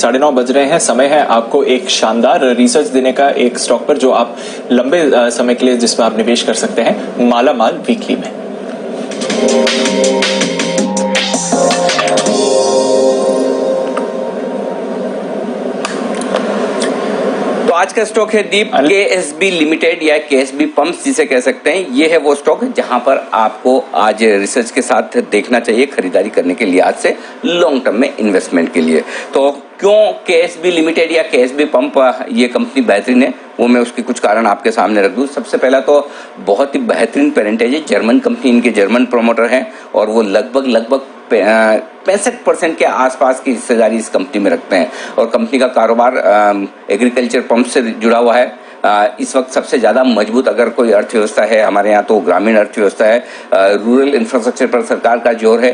9:30 बज रहे हैं। समय है आपको एक शानदार रिसर्च देने का एक स्टॉक पर जो आप लंबे समय के लिए जिसमें आप निवेश कर सकते हैं, माला माल वीकली में। आज का स्टॉक है दीप केएसबी लिमिटेड या केएसबी पंप्स जिसे कह सकते हैं। ये है वो स्टॉक जहां पर आपको आज रिसर्च के साथ देखना चाहिए खरीदारी करने के लिहाज से, लॉन्ग टर्म में इन्वेस्टमेंट के लिए। तो क्यों केएसबी लिमिटेड या केएसबी पंप ये कंपनी बेहतरीन है, वो मैं उसके कुछ कारण आपके सामने रख दूं। सबसे पहला तो बहुत ही बेहतरीन पेरेंटेज है, जर्मन कंपनी, इनके जर्मन प्रोमोटर हैं और वो लगभग 65% के आसपास की हिस्सेदारी इस कंपनी में रखते हैं और कंपनी का कारोबार एग्रीकल्चर पंप से जुड़ा हुआ है। इस वक्त सबसे ज्यादा मजबूत अगर कोई अर्थव्यवस्था है हमारे यहाँ तो ग्रामीण अर्थव्यवस्था है। रूरल इंफ्रास्ट्रक्चर पर सरकार का जोर है,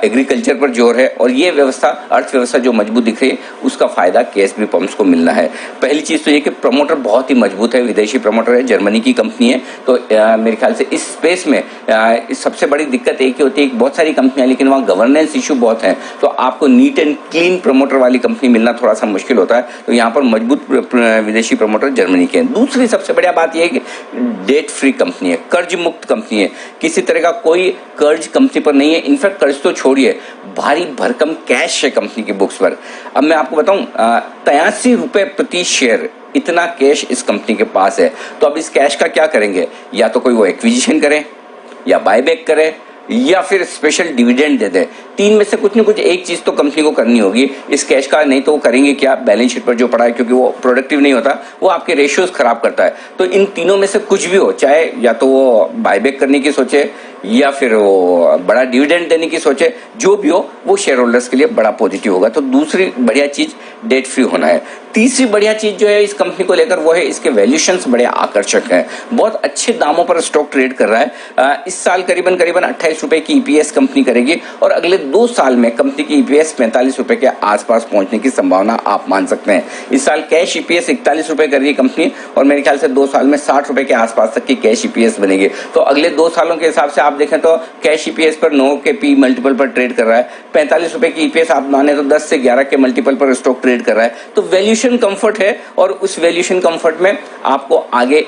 एग्रीकल्चर पर जोर है और ये अर्थव्यवस्था जो मजबूत दिख रही है उसका फायदा केएसबी पंप्स को मिलना है। पहली चीज तो ये कि प्रमोटर बहुत ही मजबूत है, विदेशी प्रमोटर है, जर्मनी की कंपनी है। तो मेरे ख्याल से इस स्पेस में सबसे बड़ी दिक्कत एक ही होती है, बहुत सारी कंपनियां लेकिन वहाँ गवर्नेंस इशू बहुत है, तो आपको नीट एंड क्लीन प्रमोटर वाली कंपनी मिलना थोड़ा सा मुश्किल होता है। तो यहाँ पर मजबूत विदेशी प्रमोटर जर्मनी के हैं। दूसरी सबसे बढ़िया बात यह है कि डेट फ्री कंपनी है, कर्ज मुक्त कंपनी है, किसी तरह का कोई कर्ज कंपनी पर नहीं है। इनफैक्ट कर्ज तो छोड़िए, भारी भरकम कैश है कंपनी की बुक्स पर। अब मैं आपको बताऊं, 83 रुपए प्रति शेयर इतना कैश इस कंपनी के पास है। तो अब इस कैश का क्या करेंगे? या तो कोई वो एक्विजिशन करे या बायबैक करे या फिर स्पेशल डिविडेंड दे दे। तीन में से कुछ न कुछ एक चीज तो कंपनी को करनी होगी इस कैश का, नहीं तो वो करेंगे क्या? बैलेंस शीट पर जो पड़ा है, क्योंकि वो प्रोडक्टिव नहीं होता, वो आपके रेशियोज खराब करता है। तो इन तीनों में से कुछ भी हो, चाहे या तो वो बायबैक करने की सोचे या फिर वो बड़ा डिविडेंड देने की सोचे, जो भी हो वो शेयर होल्डर्स के लिए बड़ा पॉजिटिव होगा। तो दूसरी बढ़िया चीज डेट फ्री होना है। तीसरी बढ़िया चीज जो है इस कंपनी को लेकर वो है इसके वैल्यूएशंस बड़े आकर्षक हैं, बहुत अच्छे दामों पर स्टॉक ट्रेड कर रहा है। इस साल करीबन 28 रुपए की ईपीएस कंपनी करेगी और अगले 2 साल में कंपनी की ईपीएस 45 रुपए के आसपास पहुंचने की संभावना आप मान सकते हैं। इस साल कैश ईपीएस 41 रुपए कर रही है कंपनी और मेरे ख्याल से 2 साल में 60 रुपए के आसपास तक की कैश ईपीएस बनेगी। तो अगले 2 सालों के हिसाब से आप देखें तो कैश ईपीएस पर 9 के पी मल्टीपल पर ट्रेड कर रहा है। 45 रुपए की ईपीएस आप माने तो 10 से 11 के मल्टीपल पर स्टॉक ट्रेड कर रहा है। तो वैल्यूएशन कंफर्ट है और उस वैल्यूएशन कंफर्ट में आपको आगे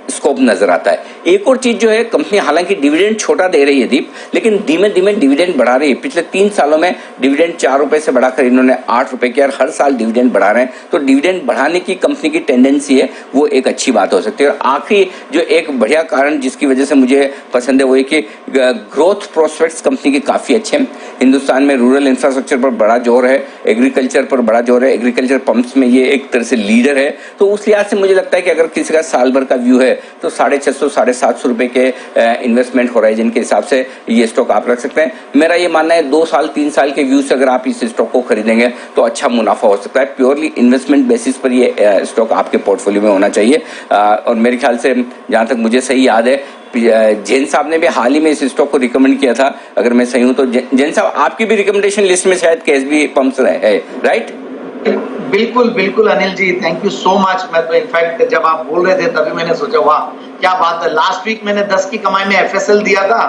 स्कोप नजर आता है। एक और चीज जो है, कंपनी हालांकि डिविडेंड छोटा दे रही है दीप, लेकिन धीमे धीमे डिविडेंड बढ़ा रही है। पिछले 3 सालों में डिविडेंड 4 रुपए से बढ़ाकर इन्होंने 8 रुपए किया और हर साल डिविडेंड बढ़ा रहे हैं। तो डिविडेंड बढ़ाने की कंपनी की टेंडेंसी है, वो एक अच्छी बात हो सकती है। और आखिरी जो एक बढ़िया कारण जिसकी वजह से मुझे पसंद है वो है कि ग्रोथ प्रोस्पेक्ट्स कंपनी के काफी अच्छे हैं। हिंदुस्तान में रूरल इंफ्रास्ट्रक्चर पर बड़ा जोर है, एग्रीकल्चर पर बड़ा जोर है, एग्रीकल्चर पंप्स में ये एक तरह से लीडर है। तो उस लिहाज से मुझे लगता है कि अगर किसी का साल भर का व्यू है तो 650 750 रुपए के इन्वेस्टमेंट होराइजन के हिसाब से ये स्टॉक आप रख सकते हैं। मेरा ये मानना है 2 साल 3 साल के व्यू से अगर आप इस स्टॉक को खरीदेंगे तो अच्छा मुनाफा हो सकता है। प्योरली इन्वेस्टमेंट बेसिस पर ये स्टॉक आपके पोर्टफोलियो में होना चाहिए। और मेरे ख्याल से जहां तक मुझे सही याद है, जैन साहब ने भी हाल ही में इस स्टॉक को रिकमेंड किया था, अगर मैं सही हूं तो। जैन साहब, आपकी भी रिकमेंडेशन लिस्ट में शायद केएसबी पंप्स है, राइट? बिल्कुल बिल्कुल Anil ji, thank you so much. मैं तो इनफैक्ट जब आप बोल रहे थे तभी मैंने सोचा वाह क्या बात है। लास्ट वीक मैंने 10 की कमाई में एफएसएल दिया था,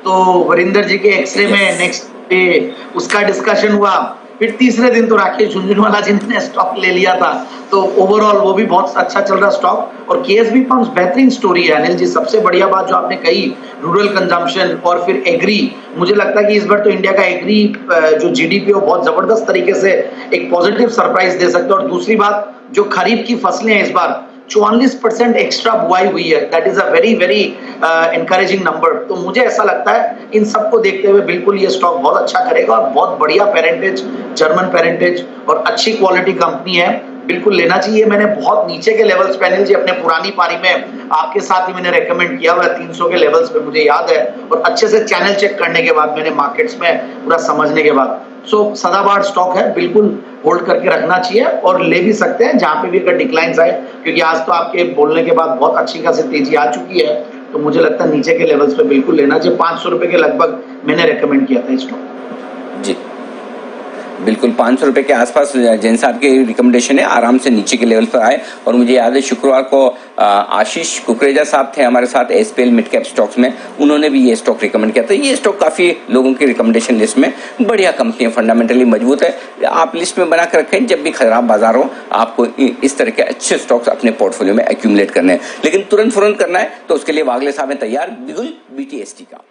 तो वरिंदर जी के एक्सरे में नेक्स्ट डे उसका डिस्कशन हुआ। फिर तीसरे दिन तो राकेश झुंझुनवाला जी ने स्टॉक ले लिया था। तो ओवरऑल वो भी बहुत अच्छा चल रहा स्टॉक। और केएसबी पंप्स बेहतरीन स्टोरी है अनिल जी। सबसे बढ़िया बात जो आपने कही, रूरल कंजम्पशन और फिर एग्री, मुझे लगता है कि इस बार तो इंडिया का एग्री जो जीडीपी है बहुत जबरदस्त तरीके से एक पॉजिटिव सरप्राइज दे सकते हैं। और दूसरी बात, जो खरीफ की फसलें हैं इस बार 44% एक्स्ट्रा बुआई हुई है, that is a very very encouraging number. तो मुझे ऐसा लगता है इन सबको देखते हुए बिल्कुल ये स्टॉक बहुत अच्छा करेगा और बहुत बढ़िया पेरेंटेज, जर्मन पेरेंटेज और अच्छी क्वालिटी कंपनी है, बिल्कुल लेना चाहिए। मैंने बहुत नीचे के लेवल्स पे अनिल जी अपने पुरानी पारी में आपके साथ ही मैंने रेकमेंड किया हुआ है 300 के लेवल्स पे, मुझे याद है। और अच्छे से चैनल चेक करने के बाद, मैंने मार्केट्स में पूरा समझने के बाद, सो सदाबहार स्टॉक है, बिल्कुल होल्ड करके रखना चाहिए और ले भी सकते हैं जहां पे भी अगर डिक्लाइंस आए, क्योंकि आज तो आपके बोलने के बाद बहुत अच्छी खासी तेजी आ चुकी है। तो मुझे लगता है नीचे के लेवल्स पे बिल्कुल लेना चाहिए। 500 रुपए के लगभग मैंने रेकमेंड किया था स्टॉक। जी बिल्कुल 500 रुपए के आसपास जैन साहब की रिकमेंडेशन है, आराम से नीचे के लेवल पर आए। और मुझे याद है शुक्रवार को आशीष कुकरेजा साहब थे हमारे साथ एसपीएल मिड कैप स्टॉक्स में, उन्होंने भी ये स्टॉक रिकमेंड किया था। ये स्टॉक काफी लोगों की रिकमेंडेशन लिस्ट में, बढ़िया कंपनी है, फंडामेंटली मजबूत है। आप लिस्ट में बना कर रखें, जब भी खराब बाजार हो आपको इस तरह के अच्छे स्टॉक्स अपने पोर्टफोलियो में एक्यूमुलेट करने हैं। लेकिन तुरंत फौरन करना है तो उसके लिए वागले साहब हैं तैयार, बिगुल BTST का।